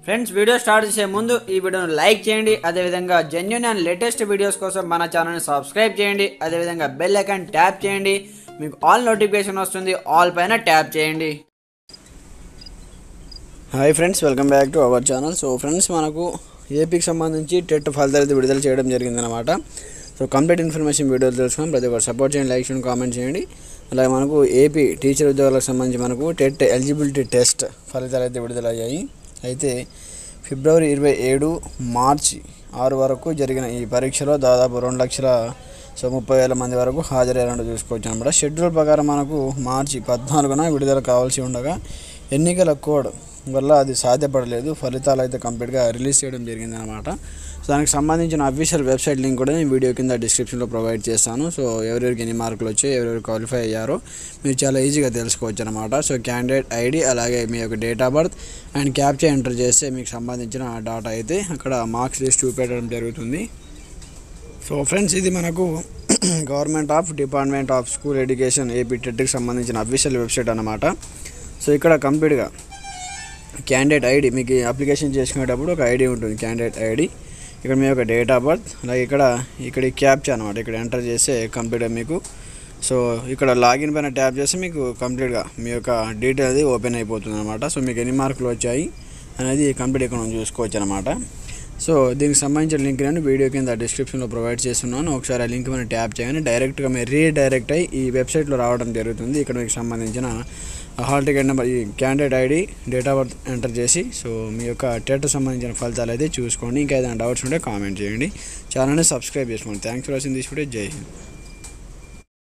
Friends, video start చేసే ముందు ఈ వీడియోను లైక్ చేయండి. అదేవిధంగా జెన్యూన్ అండ్ లేటెస్ట్ వీడియోస్ కోసం మన ఛానల్ని సబ్స్క్రైబ్ చేయండి. అదేవిధంగా బెల్ ఐకాన్ ట్యాప్ చేయండి. మీకు ఆల్ నోటిఫికేషన్ వస్తుంది. ఆల్ పైన ట్యాప్ చేయండి. Hi friends, welcome back to our channel. So friends, మనకు ఏపీకి సంబంధించి టెట్ ఫలితాలు విడుదల చేయడం జరిగిందనమాట. సో కంప్లీట్ ఇన్ఫర్మేషన్ వీడియోలు తెలుసుకొని ప్రతి ఒక్కరు సపోర్ట్ చేయండి, లైక్ చేయండి, కామెంట్ చేయండి. అలాగే మనకు ఏపీ టీచర్ ఉద్యోగాలకు సంబంధించి మనకు టెట్ ఎలిజిబిలిటీ టెస్ట్ ఫలితాలు అయితే విడుదలయ్యాయి. అయితే ఫిబ్రవరి 27 మార్చి 6 వరకు జరిగిన ఈ పరీక్షలో దాదాపు 2,30,000 మంది వరకు హాజరయ్యారంటూ చూసుకోవచ్చు అనమాట. షెడ్యూల్ ప్రకారం మనకు మార్చి 14న విడుదల కావాల్సి ఉండగా ఎన్నికల కోడ్ వల్ల అది సాధ్యపడలేదు. ఫలితాలు అయితే కంప్లీట్గా రిలీజ్ చేయడం జరిగిందనమాట. సో దానికి సంబంధించిన అఫీషియల్ వెబ్సైట్ లింక్ కూడా నేను వీడియో కింద డిస్క్రిప్షన్లో ప్రొవైడ్ చేస్తాను. సో ఎవరెవరికి ఎన్ని మార్కులు వచ్చాయి, ఎవరెవరు క్వాలిఫై అయ్యారో మీరు చాలా ఈజీగా తెలుసుకోవచ్చు అనమాట. సో క్యాండిడేట్ ఐడి, అలాగే మీ యొక్క date of birth and captcha enter చేస్తే మీకు సంబంధించిన డాటా అయితే అక్కడ మార్క్స్ లిస్ట్ చూపెట్టడం జరుగుతుంది. సో ఫ్రెండ్స్, ఇది మనకు government of department of school education AP టెట్కి సంబంధించిన అఫీషియల్ వెబ్సైట్ అనమాట. సో ఇక్కడ కంప్లీట్గా క్యాండిడేట్ ఐడి, మీకు అప్లికేషన్ చేసుకునేటప్పుడు ఒక ఐడి ఉంటుంది, క్యాండిడేట్ ఐడి. ఇక్కడ మీ యొక్క డేట్ ఆఫ్ బర్త్, అలాగే ఇక్కడ క్యాప్చా అనమాట. ఇక్కడ ఎంటర్ చేస్తే కంప్లీట్గా మీకు, సో ఇక్కడ లాగిన్ పైన ట్యాప్ చేస్తే మీకు కంప్లీట్గా మీ యొక్క డీటెయిల్ అది ఓపెన్ అయిపోతుంది అనమాట. సో మీకు ఎన్ని మార్కులు వచ్చాయి అనేది కంప్లీట్ ఇక్కడ మనం చూసుకోవచ్చు అనమాట. సో దీనికి సంబంధించిన లింక్ నేను వీడియో కింద డిస్క్రిప్షన్లో ప్రొవైడ్ చేస్తున్నాను. ఒకసారి ఆ లింక్ మీద ట్యాప్ చేయగానే డైరెక్ట్గా మీరు రీడైరెక్ట్ అయ్యి ఈ వెబ్సైట్లో రావడం జరుగుతుంది. ఇక్కడ మీకు సంబంధించిన హాల్ టికెట్ నెంబర్, ఈ candidate ID, date of birth enter చేసి సో మీ యొక్క టెట్ సంబంధించిన ఫలితాలు అయితే చూసుకోండి. ఇంకా ఏదైనా డౌట్స్ ఉంటే కామెంట్ చేయండి. ఛానల్ని సబ్స్క్రైబ్ చేసుకోండి. Thanks for watching this video. జై హింద్.